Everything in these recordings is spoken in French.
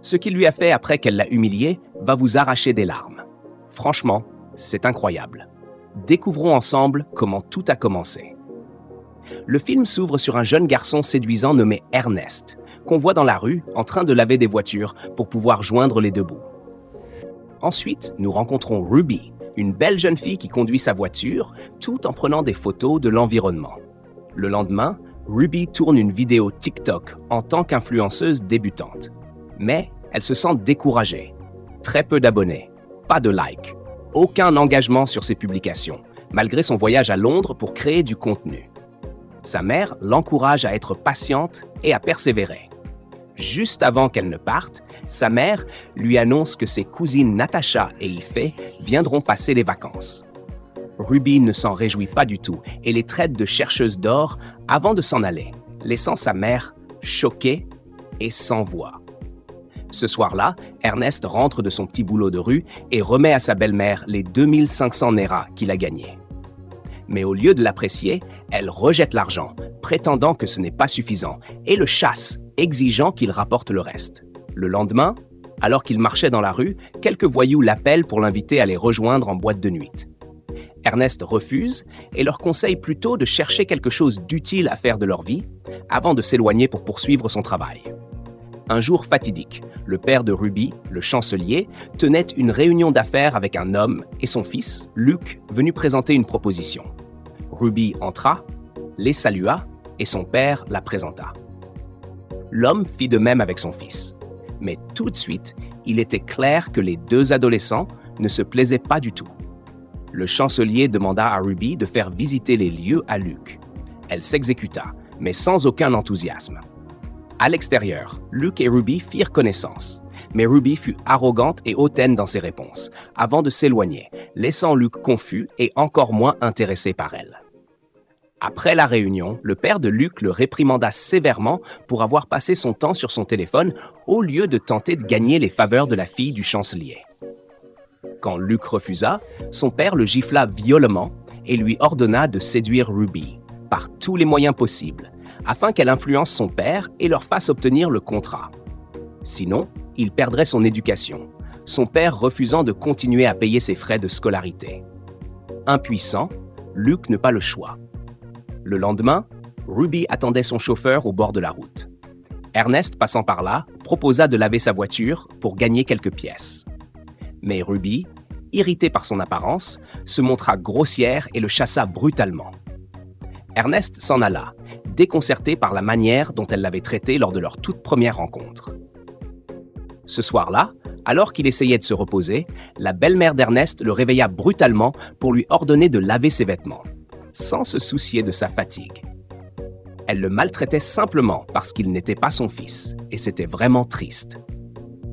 Ce qu'il lui a fait après qu'elle l'a humilié va vous arracher des larmes. Franchement, c'est incroyable. Découvrons ensemble comment tout a commencé. Le film s'ouvre sur un jeune garçon séduisant nommé Ernest, qu'on voit dans la rue en train de laver des voitures pour pouvoir joindre les deux bouts. Ensuite, nous rencontrons Ruby, une belle jeune fille qui conduit sa voiture tout en prenant des photos de l'environnement. Le lendemain, Ruby tourne une vidéo TikTok en tant qu'influenceuse débutante. Mais elle se sent découragée. Très peu d'abonnés, pas de likes, aucun engagement sur ses publications, malgré son voyage à Londres pour créer du contenu. Sa mère l'encourage à être patiente et à persévérer. Juste avant qu'elle ne parte, sa mère lui annonce que ses cousines Natasha et Ife viendront passer les vacances. Ruby ne s'en réjouit pas du tout et les traite de chercheuses d'or avant de s'en aller, laissant sa mère choquée et sans voix. Ce soir-là, Ernest rentre de son petit boulot de rue et remet à sa belle-mère les 2500 Naira qu'il a gagnés. Mais au lieu de l'apprécier, elle rejette l'argent, prétendant que ce n'est pas suffisant, et le chasse, exigeant qu'il rapporte le reste. Le lendemain, alors qu'il marchait dans la rue, quelques voyous l'appellent pour l'inviter à les rejoindre en boîte de nuit. Ernest refuse et leur conseille plutôt de chercher quelque chose d'utile à faire de leur vie, avant de s'éloigner pour poursuivre son travail. Un jour fatidique, le père de Ruby, le chancelier, tenait une réunion d'affaires avec un homme et son fils, Luke, venu présenter une proposition. Ruby entra, les salua et son père la présenta. L'homme fit de même avec son fils. Mais tout de suite, il était clair que les deux adolescents ne se plaisaient pas du tout. Le chancelier demanda à Ruby de faire visiter les lieux à Luke. Elle s'exécuta, mais sans aucun enthousiasme. À l'extérieur, Luke et Ruby firent connaissance, mais Ruby fut arrogante et hautaine dans ses réponses, avant de s'éloigner, laissant Luke confus et encore moins intéressé par elle. Après la réunion, le père de Luke le réprimanda sévèrement pour avoir passé son temps sur son téléphone au lieu de tenter de gagner les faveurs de la fille du chancelier. Quand Luke refusa, son père le gifla violemment et lui ordonna de séduire Ruby, par tous les moyens possibles, afin qu'elle influence son père et leur fasse obtenir le contrat. Sinon, il perdrait son éducation, son père refusant de continuer à payer ses frais de scolarité. Impuissant, Luke n'eut pas le choix. Le lendemain, Ruby attendait son chauffeur au bord de la route. Ernest, passant par là, proposa de laver sa voiture pour gagner quelques pièces. Mais Ruby, irritée par son apparence, se montra grossière et le chassa brutalement. Ernest s'en alla, déconcerté par la manière dont elle l'avait traité lors de leur toute première rencontre. Ce soir-là, alors qu'il essayait de se reposer, la belle-mère d'Ernest le réveilla brutalement pour lui ordonner de laver ses vêtements, sans se soucier de sa fatigue. Elle le maltraitait simplement parce qu'il n'était pas son fils, et c'était vraiment triste.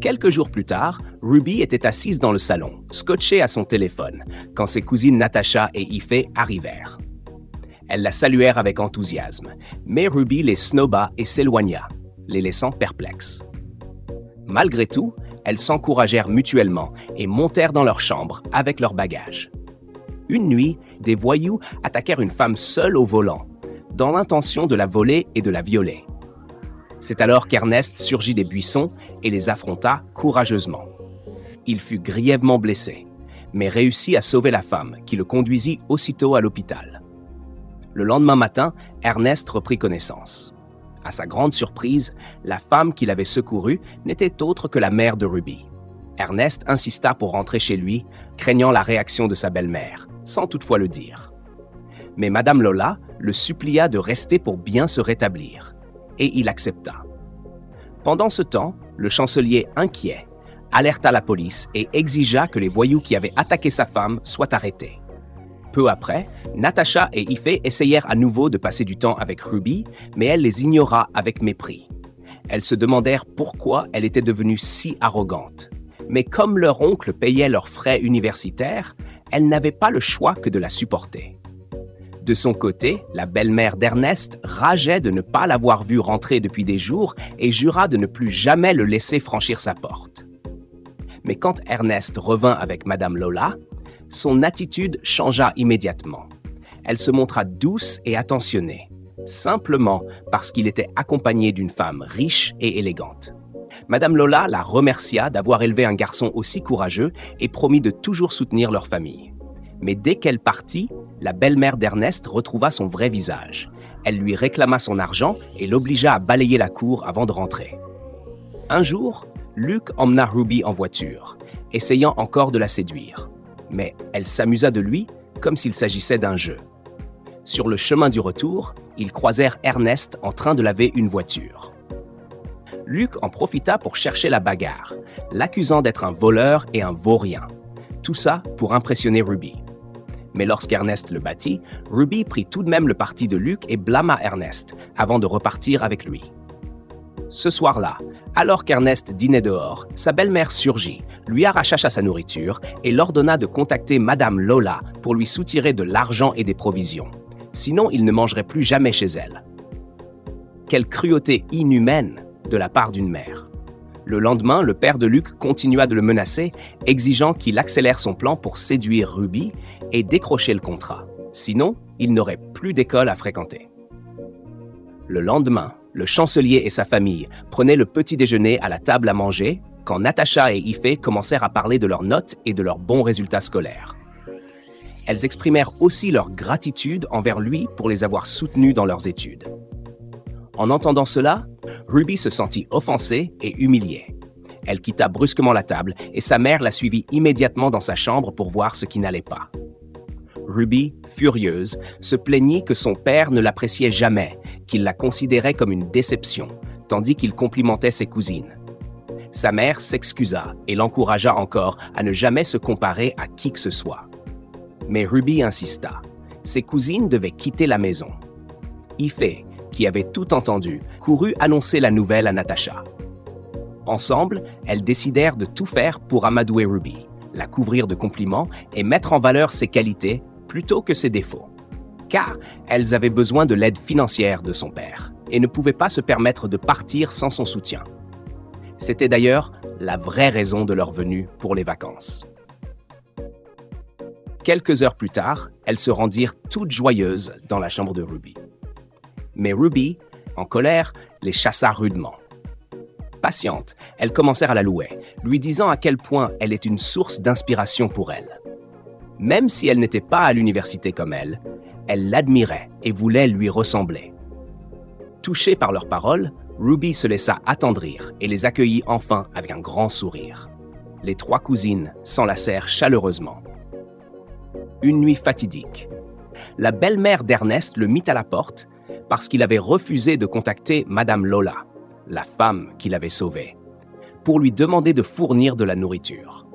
Quelques jours plus tard, Ruby était assise dans le salon, scotchée à son téléphone, quand ses cousines Natasha et Ife arrivèrent. Elles la saluèrent avec enthousiasme, mais Ruby les snoba et s'éloigna, les laissant perplexes. Malgré tout, elles s'encouragèrent mutuellement et montèrent dans leur chambre avec leurs bagages. Une nuit, des voyous attaquèrent une femme seule au volant, dans l'intention de la voler et de la violer. C'est alors qu'Ernest surgit des buissons et les affronta courageusement. Il fut grièvement blessé, mais réussit à sauver la femme, qui le conduisit aussitôt à l'hôpital. Le lendemain matin, Ernest reprit connaissance. À sa grande surprise, la femme qu'il avait secourue n'était autre que la mère de Ruby. Ernest insista pour rentrer chez lui, craignant la réaction de sa belle-mère, sans toutefois le dire. Mais Madame Lola le supplia de rester pour bien se rétablir, et il accepta. Pendant ce temps, le chancelier, inquiet, alerta la police et exigea que les voyous qui avaient attaqué sa femme soient arrêtés. Peu après, Natasha et Ife essayèrent à nouveau de passer du temps avec Ruby, mais elle les ignora avec mépris. Elles se demandèrent pourquoi elle était devenue si arrogante. Mais comme leur oncle payait leurs frais universitaires, elles n'avaient pas le choix que de la supporter. De son côté, la belle-mère d'Ernest rageait de ne pas l'avoir vu rentrer depuis des jours et jura de ne plus jamais le laisser franchir sa porte. Mais quand Ernest revint avec Madame Lola, son attitude changea immédiatement. Elle se montra douce et attentionnée, simplement parce qu'il était accompagné d'une femme riche et élégante. Madame Lola la remercia d'avoir élevé un garçon aussi courageux et promit de toujours soutenir leur famille. Mais dès qu'elle partit, la belle-mère d'Ernest retrouva son vrai visage. Elle lui réclama son argent et l'obligea à balayer la cour avant de rentrer. Un jour, Luke emmena Ruby en voiture, essayant encore de la séduire. Mais elle s'amusa de lui comme s'il s'agissait d'un jeu. Sur le chemin du retour, ils croisèrent Ernest en train de laver une voiture. Luke en profita pour chercher la bagarre, l'accusant d'être un voleur et un vaurien. Tout ça pour impressionner Ruby. Mais lorsqu'Ernest le battit, Ruby prit tout de même le parti de Luke et blâma Ernest avant de repartir avec lui. Ce soir-là, alors qu'Ernest dînait dehors, sa belle-mère surgit, lui arracha sa nourriture et l'ordonna de contacter Madame Lola pour lui soutirer de l'argent et des provisions. Sinon, il ne mangerait plus jamais chez elle. Quelle cruauté inhumaine de la part d'une mère. Le lendemain, le père de Luke continua de le menacer, exigeant qu'il accélère son plan pour séduire Ruby et décrocher le contrat. Sinon, il n'aurait plus d'école à fréquenter. Le lendemain, le chancelier et sa famille prenaient le petit déjeuner à la table à manger quand Natasha et Ife commencèrent à parler de leurs notes et de leurs bons résultats scolaires. Elles exprimèrent aussi leur gratitude envers lui pour les avoir soutenus dans leurs études. En entendant cela, Ruby se sentit offensée et humiliée. Elle quitta brusquement la table et sa mère la suivit immédiatement dans sa chambre pour voir ce qui n'allait pas. Ruby, furieuse, se plaignit que son père ne l'appréciait jamais, qu'il la considérait comme une déception, tandis qu'il complimentait ses cousines. Sa mère s'excusa et l'encouragea encore à ne jamais se comparer à qui que ce soit. Mais Ruby insista. Ses cousines devaient quitter la maison. Ife, qui avait tout entendu, courut annoncer la nouvelle à Natasha. Ensemble, elles décidèrent de tout faire pour amadouer Ruby, la couvrir de compliments et mettre en valeur ses qualités plutôt que ses défauts. Car elles avaient besoin de l'aide financière de son père et ne pouvaient pas se permettre de partir sans son soutien. C'était d'ailleurs la vraie raison de leur venue pour les vacances. Quelques heures plus tard, elles se rendirent toutes joyeuses dans la chambre de Ruby. Mais Ruby, en colère, les chassa rudement. Patiente, elles commencèrent à la louer, lui disant à quel point elle est une source d'inspiration pour elle. Même si elle n'était pas à l'université comme elle l'admirait et voulait lui ressembler. Touchée par leurs paroles, Ruby se laissa attendrir et les accueillit enfin avec un grand sourire. Les trois cousines s'enlacèrent chaleureusement. Une nuit fatidique. La belle-mère d'Ernest le mit à la porte parce qu'il avait refusé de contacter Madame Lola, la femme qu'il avait sauvée, pour lui demander de fournir de la nourriture.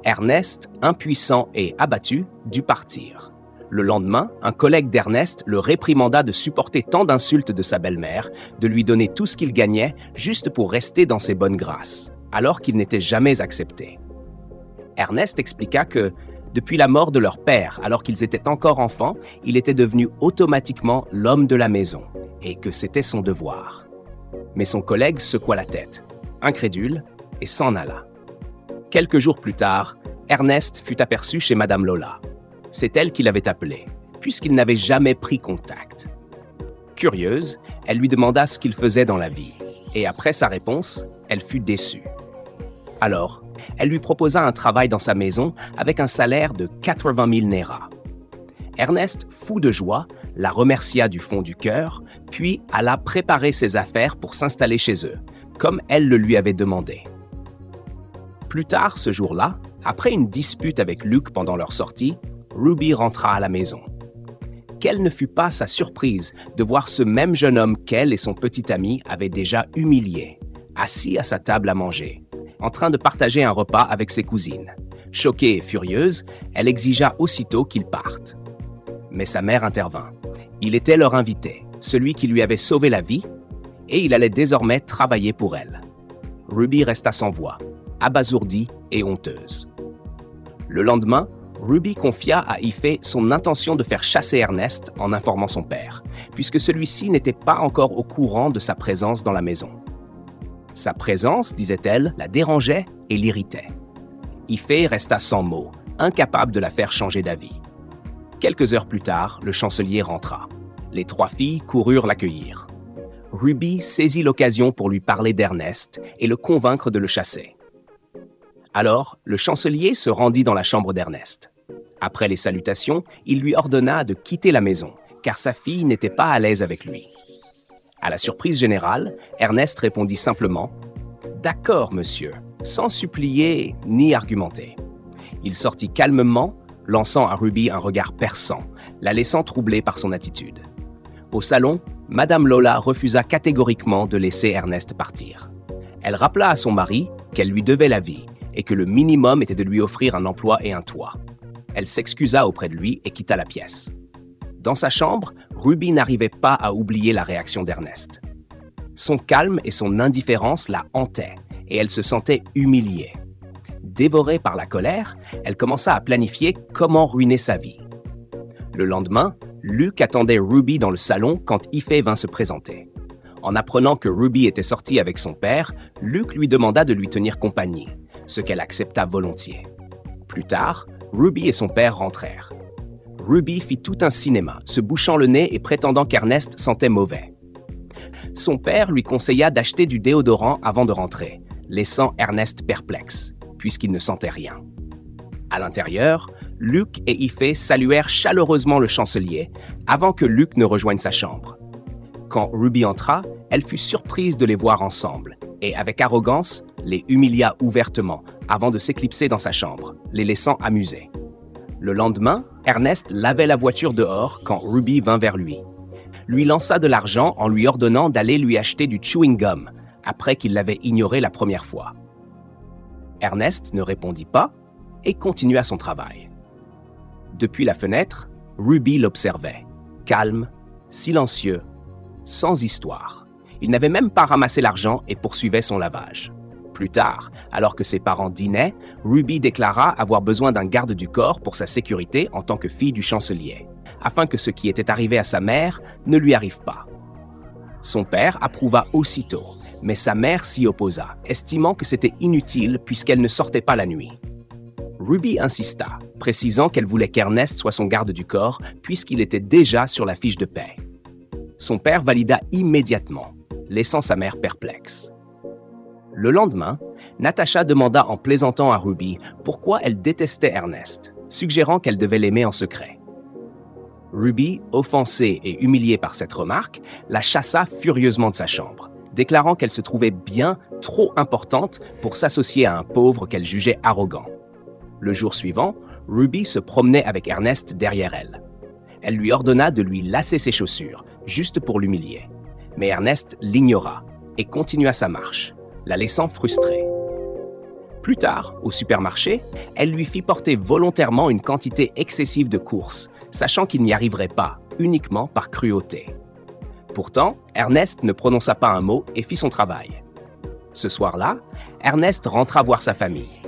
Ernest, impuissant et abattu, dut partir. Le lendemain, un collègue d'Ernest le réprimanda de supporter tant d'insultes de sa belle-mère, de lui donner tout ce qu'il gagnait juste pour rester dans ses bonnes grâces, alors qu'il n'était jamais accepté. Ernest expliqua que, depuis la mort de leur père, alors qu'ils étaient encore enfants, il était devenu automatiquement l'homme de la maison, et que c'était son devoir. Mais son collègue secoua la tête, incrédule, et s'en alla. Quelques jours plus tard, Ernest fut aperçu chez Madame Lola. C'est elle qui l'avait appelé, puisqu'il n'avait jamais pris contact. Curieuse, elle lui demanda ce qu'il faisait dans la vie, et après sa réponse, elle fut déçue. Alors, elle lui proposa un travail dans sa maison avec un salaire de 80 000 Naira. Ernest, fou de joie, la remercia du fond du cœur, puis alla préparer ses affaires pour s'installer chez eux, comme elle le lui avait demandé. Plus tard ce jour-là, après une dispute avec Luke pendant leur sortie, Ruby rentra à la maison. Quelle ne fut pas sa surprise de voir ce même jeune homme qu'elle et son petit ami avaient déjà humilié, assis à sa table à manger, en train de partager un repas avec ses cousines. Choquée et furieuse, elle exigea aussitôt qu'ils partent. Mais sa mère intervint. Il était leur invité, celui qui lui avait sauvé la vie, et il allait désormais travailler pour elle. Ruby resta sans voix, abasourdie et honteuse. Le lendemain, Ruby confia à Ife son intention de faire chasser Ernest en informant son père, puisque celui-ci n'était pas encore au courant de sa présence dans la maison. Sa présence, disait-elle, la dérangeait et l'irritait. Ife resta sans mots, incapable de la faire changer d'avis. Quelques heures plus tard, le chancelier rentra. Les trois filles coururent l'accueillir. Ruby saisit l'occasion pour lui parler d'Ernest et le convaincre de le chasser. Alors, le chancelier se rendit dans la chambre d'Ernest. Après les salutations, il lui ordonna de quitter la maison, car sa fille n'était pas à l'aise avec lui. À la surprise générale, Ernest répondit simplement « D'accord, monsieur », sans supplier ni argumenter. Il sortit calmement, lançant à Ruby un regard perçant, la laissant troublée par son attitude. Au salon, Madame Lola refusa catégoriquement de laisser Ernest partir. Elle rappela à son mari qu'elle lui devait la vie et que le minimum était de lui offrir un emploi et un toit. Elle s'excusa auprès de lui et quitta la pièce. Dans sa chambre, Ruby n'arrivait pas à oublier la réaction d'Ernest. Son calme et son indifférence la hantaient et elle se sentait humiliée. Dévorée par la colère, elle commença à planifier comment ruiner sa vie. Le lendemain, Luke attendait Ruby dans le salon quand Ifé vint se présenter. En apprenant que Ruby était sortie avec son père, Luke lui demanda de lui tenir compagnie, ce qu'elle accepta volontiers. Plus tard, Ruby et son père rentrèrent. Ruby fit tout un cinéma, se bouchant le nez et prétendant qu'Ernest sentait mauvais. Son père lui conseilla d'acheter du déodorant avant de rentrer, laissant Ernest perplexe, puisqu'il ne sentait rien. À l'intérieur, Luke et Ifé saluèrent chaleureusement le chancelier avant que Luke ne rejoigne sa chambre. Quand Ruby entra, elle fut surprise de les voir ensemble et, avec arrogance, les humilia ouvertement avant de s'éclipser dans sa chambre, les laissant amuser. Le lendemain, Ernest lavait la voiture dehors quand Ruby vint vers lui lança de l'argent en lui ordonnant d'aller lui acheter du chewing-gum après qu'il l'avait ignoré la première fois. Ernest ne répondit pas et continua son travail. Depuis la fenêtre, Ruby l'observait, calme, silencieux, sans histoire. Il n'avait même pas ramassé l'argent et poursuivait son lavage. Plus tard, alors que ses parents dînaient, Ruby déclara avoir besoin d'un garde du corps pour sa sécurité en tant que fille du chancelier, afin que ce qui était arrivé à sa mère ne lui arrive pas. Son père approuva aussitôt, mais sa mère s'y opposa, estimant que c'était inutile puisqu'elle ne sortait pas la nuit. Ruby insista, précisant qu'elle voulait qu'Ernest soit son garde du corps puisqu'il était déjà sur la fiche de paie. Son père valida immédiatement, laissant sa mère perplexe. Le lendemain, Natasha demanda en plaisantant à Ruby pourquoi elle détestait Ernest, suggérant qu'elle devait l'aimer en secret. Ruby, offensée et humiliée par cette remarque, la chassa furieusement de sa chambre, déclarant qu'elle se trouvait bien trop importante pour s'associer à un pauvre qu'elle jugeait arrogant. Le jour suivant, Ruby se promenait avec Ernest derrière elle. Elle lui ordonna de lui lasser ses chaussures, juste pour l'humilier. Mais Ernest l'ignora et continua sa marche, la laissant frustrée. Plus tard, au supermarché, elle lui fit porter volontairement une quantité excessive de courses, sachant qu'il n'y arriverait pas, uniquement par cruauté. Pourtant, Ernest ne prononça pas un mot et fit son travail. Ce soir-là, Ernest rentra voir sa famille.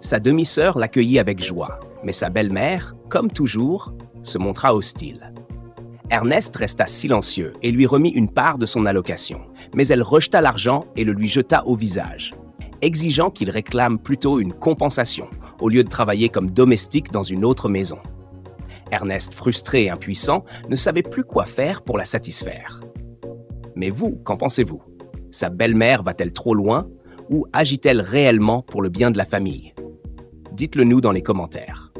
Sa demi-sœur l'accueillit avec joie, mais sa belle-mère, comme toujours, se montra hostile. Ernest resta silencieux et lui remit une part de son allocation, mais elle rejeta l'argent et le lui jeta au visage, exigeant qu'il réclame plutôt une compensation au lieu de travailler comme domestique dans une autre maison. Ernest, frustré et impuissant, ne savait plus quoi faire pour la satisfaire. Mais vous, qu'en pensez-vous? Sa belle-mère va-t-elle trop loin ou agit-elle réellement pour le bien de la famille? Dites-le nous dans les commentaires.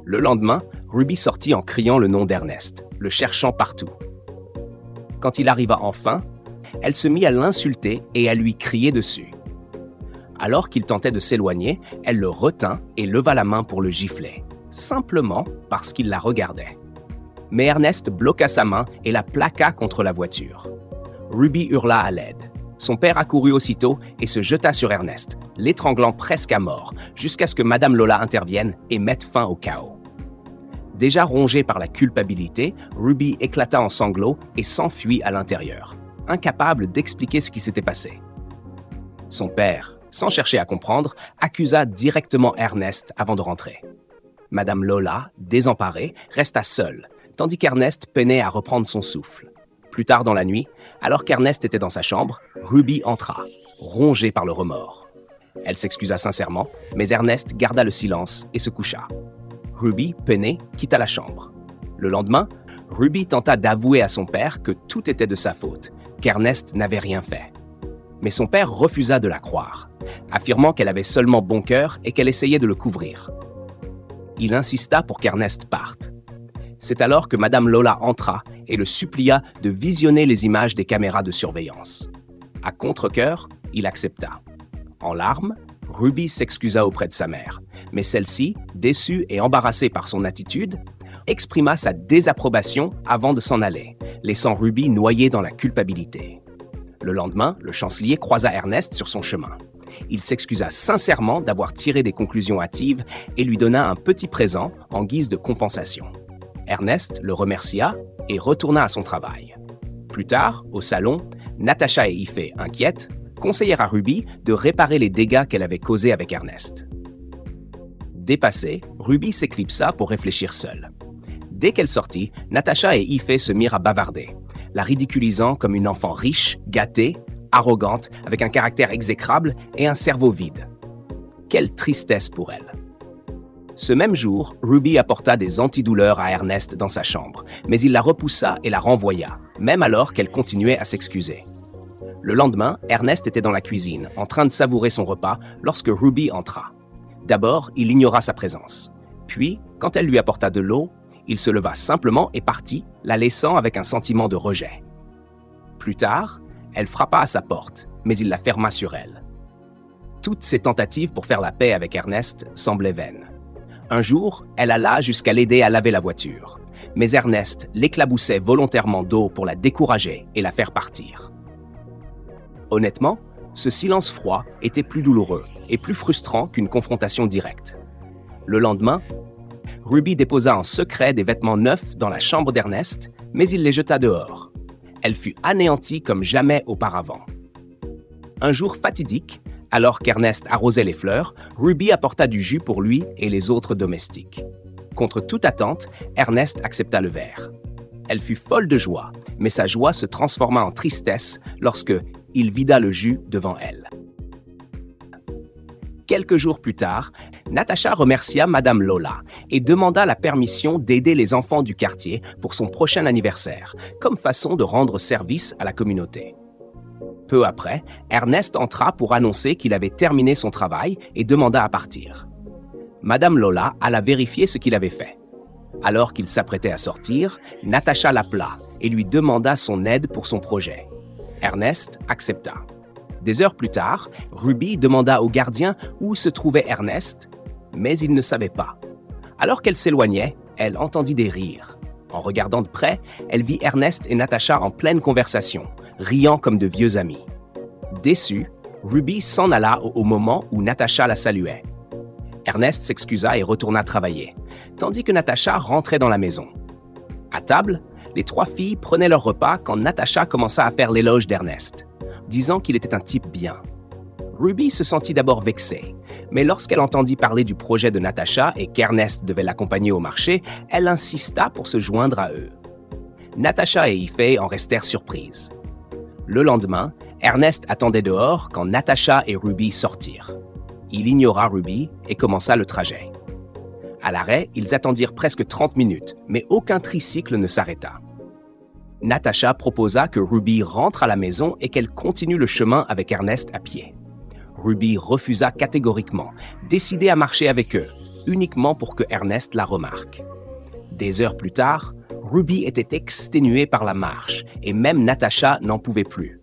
Le lendemain, Ruby sortit en criant le nom d'Ernest, le cherchant partout. Quand il arriva enfin, elle se mit à l'insulter et à lui crier dessus. Alors qu'il tentait de s'éloigner, elle le retint et leva la main pour le gifler, simplement parce qu'il la regardait. Mais Ernest bloqua sa main et la plaqua contre la voiture. Ruby hurla à l'aide. Son père accourut aussitôt et se jeta sur Ernest, l'étranglant presque à mort, jusqu'à ce que Madame Lola intervienne et mette fin au chaos. Déjà rongée par la culpabilité, Ruby éclata en sanglots et s'enfuit à l'intérieur, incapable d'expliquer ce qui s'était passé. Son père, sans chercher à comprendre, accusa directement Ernest avant de rentrer. Madame Lola, désemparée, resta seule, tandis qu'Ernest peinait à reprendre son souffle. Plus tard dans la nuit, alors qu'Ernest était dans sa chambre, Ruby entra, rongée par le remords. Elle s'excusa sincèrement, mais Ernest garda le silence et se coucha. Ruby, peinée, quitta la chambre. Le lendemain, Ruby tenta d'avouer à son père que tout était de sa faute, qu'Ernest n'avait rien fait. Mais son père refusa de la croire, affirmant qu'elle avait seulement bon cœur et qu'elle essayait de le couvrir. Il insista pour qu'Ernest parte. C'est alors que Madame Lola entra et le supplia de visionner les images des caméras de surveillance. À contre-cœur, il accepta. En larmes, Ruby s'excusa auprès de sa mère, mais celle-ci, déçue et embarrassée par son attitude, exprima sa désapprobation avant de s'en aller, laissant Ruby noyée dans la culpabilité. Le lendemain, le chancelier croisa Ernest sur son chemin. Il s'excusa sincèrement d'avoir tiré des conclusions hâtives et lui donna un petit présent en guise de compensation. Ernest le remercia et retourna à son travail. Plus tard, au salon, Natacha et Ife, inquiètes, conseillèrent à Ruby de réparer les dégâts qu'elle avait causés avec Ernest. Dépassée, Ruby s'éclipsa pour réfléchir seule. Dès qu'elle sortit, Natacha et Ife se mirent à bavarder, la ridiculisant comme une enfant riche, gâtée, arrogante, avec un caractère exécrable et un cerveau vide. Quelle tristesse pour elle! Ce même jour, Ruby apporta des antidouleurs à Ernest dans sa chambre, mais il la repoussa et la renvoya, même alors qu'elle continuait à s'excuser. Le lendemain, Ernest était dans la cuisine, en train de savourer son repas, lorsque Ruby entra. D'abord, il ignora sa présence. Puis, quand elle lui apporta de l'eau, il se leva simplement et partit, la laissant avec un sentiment de rejet. Plus tard, elle frappa à sa porte, mais il la ferma sur elle. Toutes ses tentatives pour faire la paix avec Ernest semblaient vaines. Un jour, elle alla jusqu'à l'aider à laver la voiture, mais Ernest l'éclaboussait volontairement d'eau pour la décourager et la faire partir. Honnêtement, ce silence froid était plus douloureux et plus frustrant qu'une confrontation directe. Le lendemain, Ruby déposa en secret des vêtements neufs dans la chambre d'Ernest, mais il les jeta dehors. Elle fut anéantie comme jamais auparavant. Un jour fatidique, alors qu'Ernest arrosait les fleurs, Ruby apporta du jus pour lui et les autres domestiques. Contre toute attente, Ernest accepta le verre. Elle fut folle de joie, mais sa joie se transforma en tristesse lorsque il vida le jus devant elle. Quelques jours plus tard, Natacha remercia Madame Lola et demanda la permission d'aider les enfants du quartier pour son prochain anniversaire, comme façon de rendre service à la communauté. Peu après, Ernest entra pour annoncer qu'il avait terminé son travail et demanda à partir. Madame Lola alla vérifier ce qu'il avait fait. Alors qu'il s'apprêtait à sortir, Natacha l'appela et lui demanda son aide pour son projet. Ernest accepta. Des heures plus tard, Ruby demanda au gardien où se trouvait Ernest, mais il ne savait pas. Alors qu'elle s'éloignait, elle entendit des rires. En regardant de près, elle vit Ernest et Natacha en pleine conversation, riant comme de vieux amis. Déçue, Ruby s'en alla au moment où Natacha la saluait. Ernest s'excusa et retourna travailler, tandis que Natacha rentrait dans la maison. À table, les trois filles prenaient leur repas quand Natacha commença à faire l'éloge d'Ernest, disant qu'il était un type bien. Ruby se sentit d'abord vexée, mais lorsqu'elle entendit parler du projet de Natacha et qu'Ernest devait l'accompagner au marché, elle insista pour se joindre à eux. Natacha et Ife en restèrent surprises. Le lendemain, Ernest attendait dehors quand Natacha et Ruby sortirent. Il ignora Ruby et commença le trajet. À l'arrêt, ils attendirent presque 30 minutes, mais aucun tricycle ne s'arrêta. Natacha proposa que Ruby rentre à la maison et qu'elle continue le chemin avec Ernest à pied. Ruby refusa catégoriquement, décidée à marcher avec eux, uniquement pour que Ernest la remarque. Des heures plus tard, Ruby était exténuée par la marche et même Natacha n'en pouvait plus.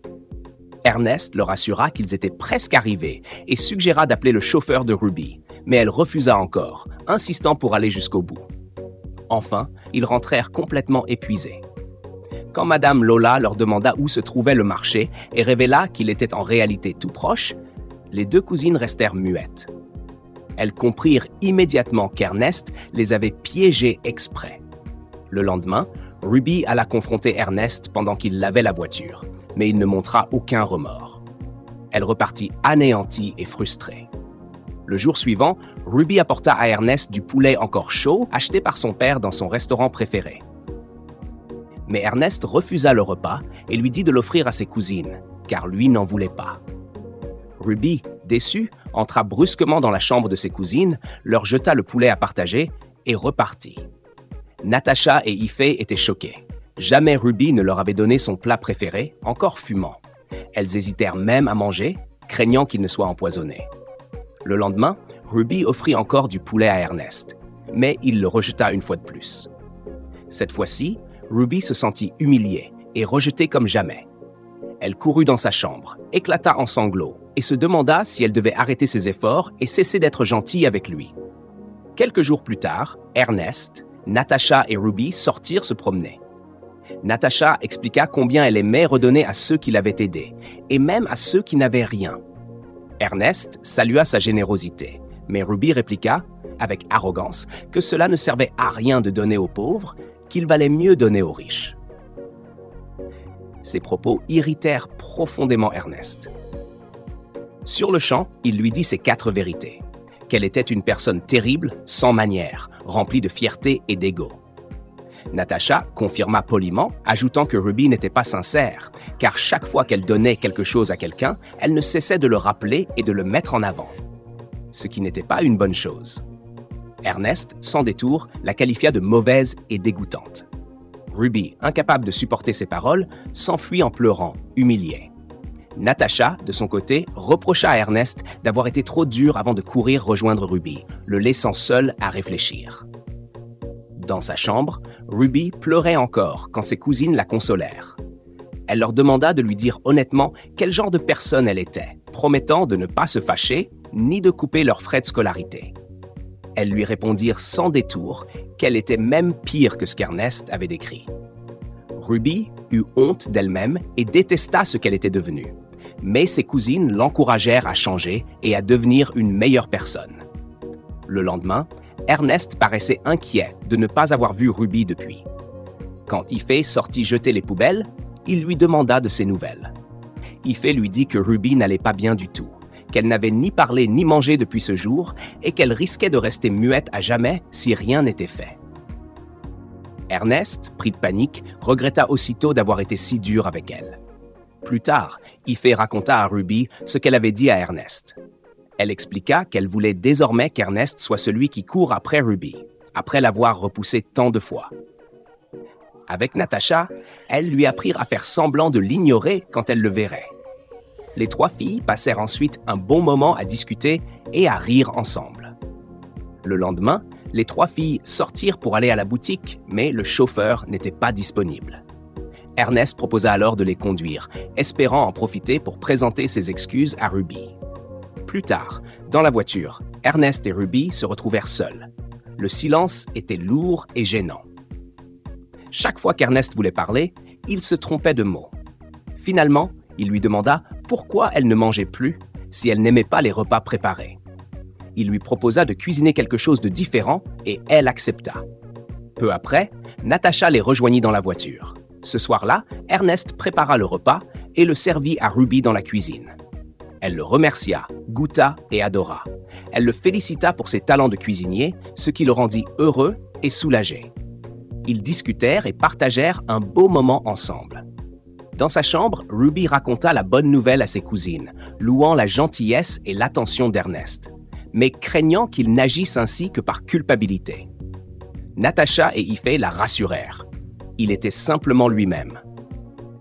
Ernest leur assura qu'ils étaient presque arrivés et suggéra d'appeler le chauffeur de Ruby, mais elle refusa encore, insistant pour aller jusqu'au bout. Enfin, ils rentrèrent complètement épuisés. Quand Madame Lola leur demanda où se trouvait le marché et révéla qu'il était en réalité tout proche, les deux cousines restèrent muettes. Elles comprirent immédiatement qu'Ernest les avait piégées exprès. Le lendemain, Ruby alla confronter Ernest pendant qu'il lavait la voiture, mais il ne montra aucun remords. Elle repartit anéantie et frustrée. Le jour suivant, Ruby apporta à Ernest du poulet encore chaud acheté par son père dans son restaurant préféré. Mais Ernest refusa le repas et lui dit de l'offrir à ses cousines, car lui n'en voulait pas. Ruby, déçue, entra brusquement dans la chambre de ses cousines, leur jeta le poulet à partager et repartit. Natacha et Ife étaient choquées. Jamais Ruby ne leur avait donné son plat préféré, encore fumant. Elles hésitèrent même à manger, craignant qu'il ne soit empoisonné. Le lendemain, Ruby offrit encore du poulet à Ernest, mais il le rejeta une fois de plus. Cette fois-ci, Ruby se sentit humiliée et rejetée comme jamais. Elle courut dans sa chambre, éclata en sanglots et se demanda si elle devait arrêter ses efforts et cesser d'être gentille avec lui. Quelques jours plus tard, Ernest, Natacha et Ruby sortirent se promener. Natacha expliqua combien elle aimait redonner à ceux qui l'avaient aidée, et même à ceux qui n'avaient rien. Ernest salua sa générosité, mais Ruby répliqua, avec arrogance, que cela ne servait à rien de donner aux pauvres, qu'il valait mieux donner aux riches. Ces propos irritèrent profondément Ernest. Sur le champ, il lui dit ses 4 vérités. Qu'elle était une personne terrible, sans manières, remplie de fierté et d'ego. Natacha confirma poliment, ajoutant que Ruby n'était pas sincère, car chaque fois qu'elle donnait quelque chose à quelqu'un, elle ne cessait de le rappeler et de le mettre en avant. Ce qui n'était pas une bonne chose. Ernest, sans détour, la qualifia de mauvaise et dégoûtante. Ruby, incapable de supporter ses paroles, s'enfuit en pleurant, humiliée. Natacha, de son côté, reprocha à Ernest d'avoir été trop dur avant de courir rejoindre Ruby, le laissant seul à réfléchir. Dans sa chambre, Ruby pleurait encore quand ses cousines la consolèrent. Elle leur demanda de lui dire honnêtement quel genre de personne elle était, promettant de ne pas se fâcher ni de couper leurs frais de scolarité. Elles lui répondirent sans détour qu'elle était même pire que ce qu'Ernest avait décrit. Ruby eut honte d'elle-même et détesta ce qu'elle était devenue. Mais ses cousines l'encouragèrent à changer et à devenir une meilleure personne. Le lendemain, Ernest paraissait inquiet de ne pas avoir vu Ruby depuis. Quand Ife sortit jeter les poubelles, il lui demanda de ses nouvelles. Ife lui dit que Ruby n'allait pas bien du tout, qu'elle n'avait ni parlé ni mangé depuis ce jour et qu'elle risquait de rester muette à jamais si rien n'était fait. Ernest, pris de panique, regretta aussitôt d'avoir été si dur avec elle. Plus tard, Ife raconta à Ruby ce qu'elle avait dit à Ernest. Elle expliqua qu'elle voulait désormais qu'Ernest soit celui qui court après Ruby, après l'avoir repoussé tant de fois. Avec Natacha, elles lui apprirent à faire semblant de l'ignorer quand elle le verrait. Les 3 filles passèrent ensuite un bon moment à discuter et à rire ensemble. Le lendemain, les 3 filles sortirent pour aller à la boutique, mais le chauffeur n'était pas disponible. Ernest proposa alors de les conduire, espérant en profiter pour présenter ses excuses à Ruby. Plus tard, dans la voiture, Ernest et Ruby se retrouvèrent seuls. Le silence était lourd et gênant. Chaque fois qu'Ernest voulait parler, il se trompait de mots. Finalement, il lui demanda pourquoi elle ne mangeait plus si elle n'aimait pas les repas préparés. Il lui proposa de cuisiner quelque chose de différent et elle accepta. Peu après, Natacha les rejoignit dans la voiture. Ce soir-là, Ernest prépara le repas et le servit à Ruby dans la cuisine. Elle le remercia, goûta et adora. Elle le félicita pour ses talents de cuisinier, ce qui le rendit heureux et soulagé. Ils discutèrent et partagèrent un beau moment ensemble. Dans sa chambre, Ruby raconta la bonne nouvelle à ses cousines, louant la gentillesse et l'attention d'Ernest, mais craignant qu'il n'agisse ainsi que par culpabilité. Natacha et Ife la rassurèrent. Il était simplement lui-même.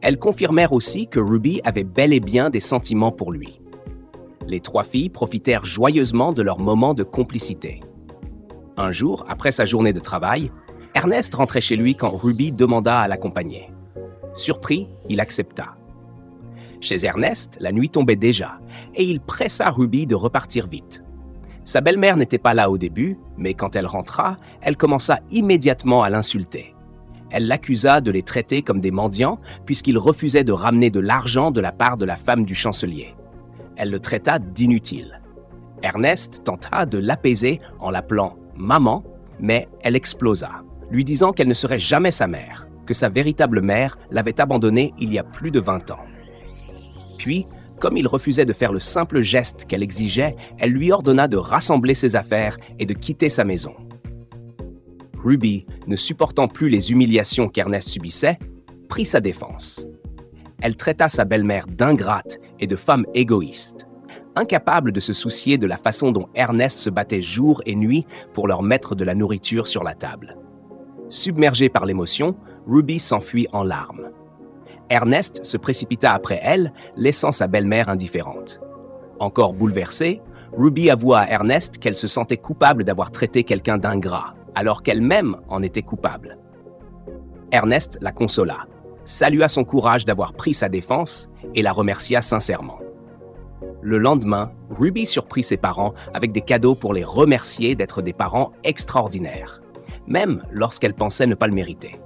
Elles confirmèrent aussi que Ruby avait bel et bien des sentiments pour lui. Les 3 filles profitèrent joyeusement de leur moment de complicité. Un jour, après sa journée de travail, Ernest rentrait chez lui quand Ruby demanda à l'accompagner. Surpris, il accepta. Chez Ernest, la nuit tombait déjà, et il pressa Ruby de repartir vite. Sa belle-mère n'était pas là au début, mais quand elle rentra, elle commença immédiatement à l'insulter. Elle l'accusa de les traiter comme des mendiants puisqu'ils refusaient de ramener de l'argent de la part de la femme du chancelier. Elle le traita d'inutile. Ernest tenta de l'apaiser en l'appelant « maman », mais elle explosa, lui disant qu'elle ne serait jamais sa mère, que sa véritable mère l'avait abandonnée il y a plus de 20 ans. Puis, comme il refusait de faire le simple geste qu'elle exigeait, elle lui ordonna de rassembler ses affaires et de quitter sa maison. Ruby, ne supportant plus les humiliations qu'Ernest subissait, prit sa défense. Elle traita sa belle-mère d'ingrate et de femme égoïste, incapable de se soucier de la façon dont Ernest se battait jour et nuit pour leur mettre de la nourriture sur la table. Submergée par l'émotion, Ruby s'enfuit en larmes. Ernest se précipita après elle, laissant sa belle-mère indifférente. Encore bouleversée, Ruby avoua à Ernest qu'elle se sentait coupable d'avoir traité quelqu'un d'ingrat, alors qu'elle-même en était coupable. Ernest la consola, salua son courage d'avoir pris sa défense et la remercia sincèrement. Le lendemain, Ruby surprit ses parents avec des cadeaux pour les remercier d'être des parents extraordinaires, même lorsqu'elle pensait ne pas le mériter.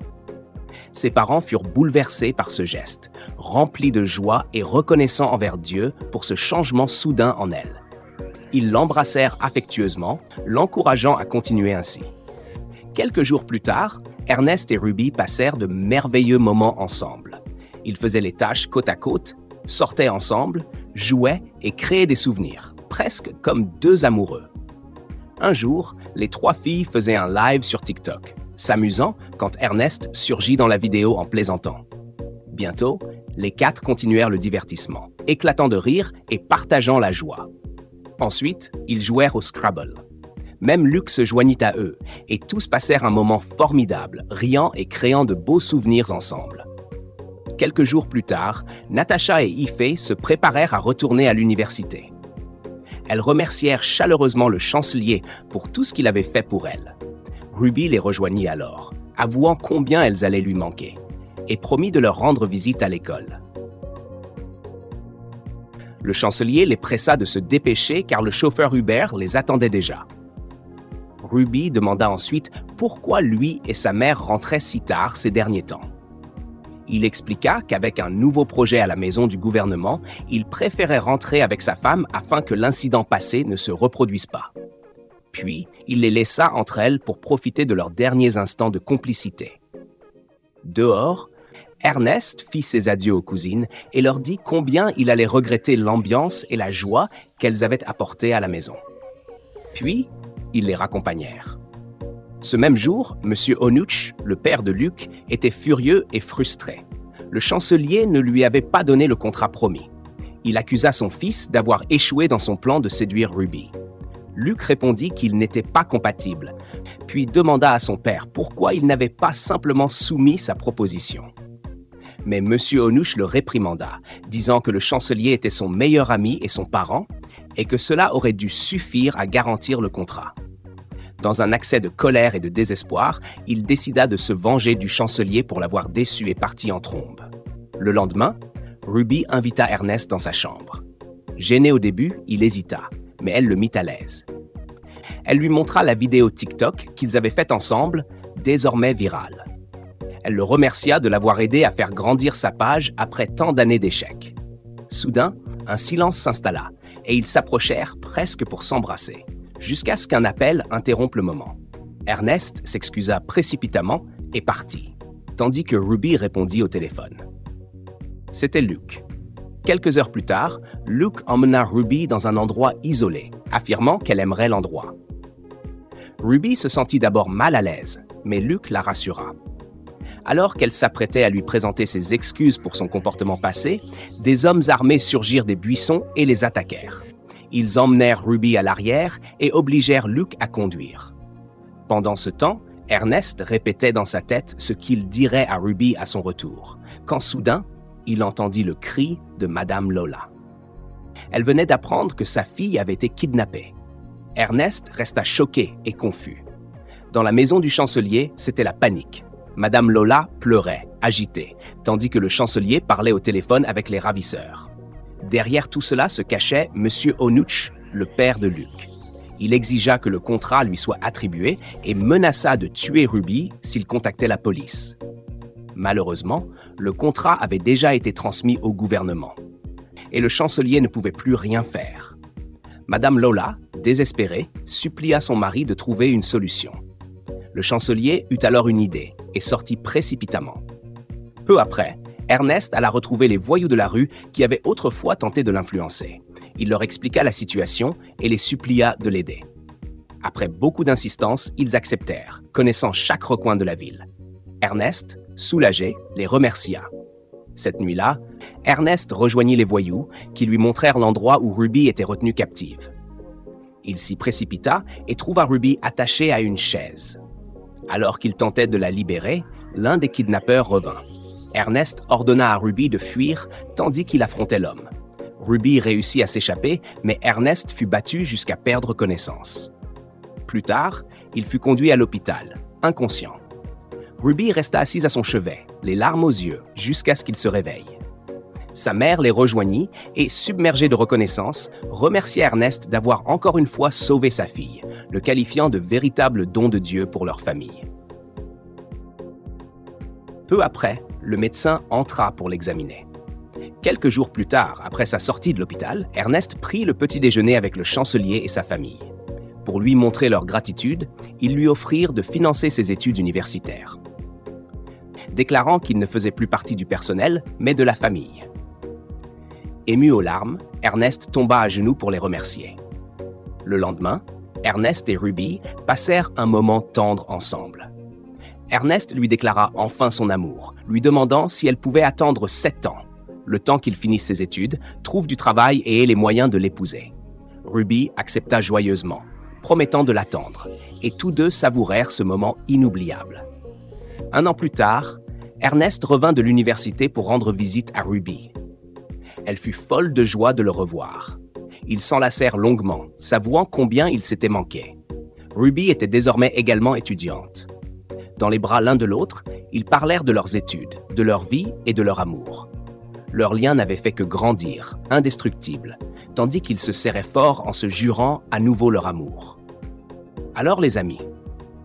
Ses parents furent bouleversés par ce geste, remplis de joie et reconnaissants envers Dieu pour ce changement soudain en elle. Ils l'embrassèrent affectueusement, l'encourageant à continuer ainsi. Quelques jours plus tard, Ernest et Ruby passèrent de merveilleux moments ensemble. Ils faisaient les tâches côte à côte, sortaient ensemble, jouaient et créaient des souvenirs, presque comme deux amoureux. Un jour, les trois filles faisaient un live sur TikTok, s'amusant quand Ernest surgit dans la vidéo en plaisantant. Bientôt, les quatre continuèrent le divertissement, éclatant de rire et partageant la joie. Ensuite, ils jouèrent au Scrabble. Même Luc se joignit à eux, et tous passèrent un moment formidable, riant et créant de beaux souvenirs ensemble. Quelques jours plus tard, Natacha et Ife se préparèrent à retourner à l'université. Elles remercièrent chaleureusement le chancelier pour tout ce qu'il avait fait pour elles. Ruby les rejoignit alors, avouant combien elles allaient lui manquer, et promit de leur rendre visite à l'école. Le chancelier les pressa de se dépêcher car le chauffeur Uber les attendait déjà. Ruby demanda ensuite pourquoi lui et sa mère rentraient si tard ces derniers temps. Il expliqua qu'avec un nouveau projet à la maison du gouvernement, il préférait rentrer avec sa femme afin que l'incident passé ne se reproduise pas. Puis, il les laissa entre elles pour profiter de leurs derniers instants de complicité. Dehors, Ernest fit ses adieux aux cousines et leur dit combien il allait regretter l'ambiance et la joie qu'elles avaient apportées à la maison. Puis, ils les raccompagnèrent. Ce même jour, M. Onuch, le père de Luc, était furieux et frustré. Le chancelier ne lui avait pas donné le contrat promis. Il accusa son fils d'avoir échoué dans son plan de séduire Ruby. Luc répondit qu'il n'était pas compatible, puis demanda à son père pourquoi il n'avait pas simplement soumis sa proposition. Mais M. Onuch le réprimanda, disant que le chancelier était son meilleur ami et son parent, et que cela aurait dû suffire à garantir le contrat. Dans un accès de colère et de désespoir, il décida de se venger du chancelier pour l'avoir déçu et parti en trombe. Le lendemain, Ruby invita Ernest dans sa chambre. Gêné au début, il hésita, mais elle le mit à l'aise. Elle lui montra la vidéo TikTok qu'ils avaient faite ensemble, désormais virale. Elle le remercia de l'avoir aidé à faire grandir sa page après tant d'années d'échecs. Soudain, un silence s'installa et ils s'approchèrent presque pour s'embrasser, jusqu'à ce qu'un appel interrompe le moment. Ernest s'excusa précipitamment et partit, tandis que Ruby répondit au téléphone. C'était Luc. Quelques heures plus tard, Luc emmena Ruby dans un endroit isolé, affirmant qu'elle aimerait l'endroit. Ruby se sentit d'abord mal à l'aise, mais Luc la rassura. Alors qu'elle s'apprêtait à lui présenter ses excuses pour son comportement passé, des hommes armés surgirent des buissons et les attaquèrent. Ils emmenèrent Ruby à l'arrière et obligèrent Luc à conduire. Pendant ce temps, Ernest répétait dans sa tête ce qu'il dirait à Ruby à son retour, quand soudain, il entendit le cri de Madame Lola. Elle venait d'apprendre que sa fille avait été kidnappée. Ernest resta choqué et confus. Dans la maison du chancelier, c'était la panique. Madame Lola pleurait, agitée, tandis que le chancelier parlait au téléphone avec les ravisseurs. Derrière tout cela se cachait M. Onuch, le père de Luc. Il exigea que le contrat lui soit attribué et menaça de tuer Ruby s'il contactait la police. Malheureusement, le contrat avait déjà été transmis au gouvernement. Et le chancelier ne pouvait plus rien faire. Madame Lola, désespérée, supplia son mari de trouver une solution. Le chancelier eut alors une idée et sortit précipitamment. Peu après, Ernest alla retrouver les voyous de la rue qui avaient autrefois tenté de l'influencer. Il leur expliqua la situation et les supplia de l'aider. Après beaucoup d'insistance, ils acceptèrent, connaissant chaque recoin de la ville. Ernest, soulagé, les remercia. Cette nuit-là, Ernest rejoignit les voyous qui lui montrèrent l'endroit où Ruby était retenue captive. Il s'y précipita et trouva Ruby attachée à une chaise. Alors qu'il tentait de la libérer, l'un des kidnappeurs revint. Ernest ordonna à Ruby de fuir tandis qu'il affrontait l'homme. Ruby réussit à s'échapper, mais Ernest fut battu jusqu'à perdre connaissance. Plus tard, il fut conduit à l'hôpital, inconscient. Ruby resta assise à son chevet, les larmes aux yeux, jusqu'à ce qu'il se réveille. Sa mère les rejoignit et, submergée de reconnaissance, remercia Ernest d'avoir encore une fois sauvé sa fille, le qualifiant de véritable don de Dieu pour leur famille. Peu après, le médecin entra pour l'examiner. Quelques jours plus tard, après sa sortie de l'hôpital, Ernest prit le petit déjeuner avec le chancelier et sa famille. Pour lui montrer leur gratitude, ils lui offrirent de financer ses études universitaires, déclarant qu'il ne faisait plus partie du personnel, mais de la famille. Ému aux larmes, Ernest tomba à genoux pour les remercier. Le lendemain, Ernest et Ruby passèrent un moment tendre ensemble. Ernest lui déclara enfin son amour, lui demandant si elle pouvait attendre 7 ans, le temps qu'il finisse ses études, trouve du travail et ait les moyens de l'épouser. Ruby accepta joyeusement, promettant de l'attendre, et tous deux savourèrent ce moment inoubliable. 1 an plus tard, Ernest revint de l'université pour rendre visite à Ruby. Elle fut folle de joie de le revoir. Ils s'enlacèrent longuement, s'avouant combien ils s'étaient manqués. Ruby était désormais également étudiante. Dans les bras l'un de l'autre, ils parlèrent de leurs études, de leur vie et de leur amour. Leur lien n'avait fait que grandir, indestructible, tandis qu'ils se serraient fort en se jurant à nouveau leur amour. Alors les amis,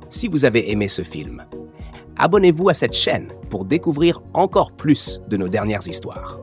si vous avez aimé ce film, abonnez-vous à cette chaîne pour découvrir encore plus de nos dernières histoires.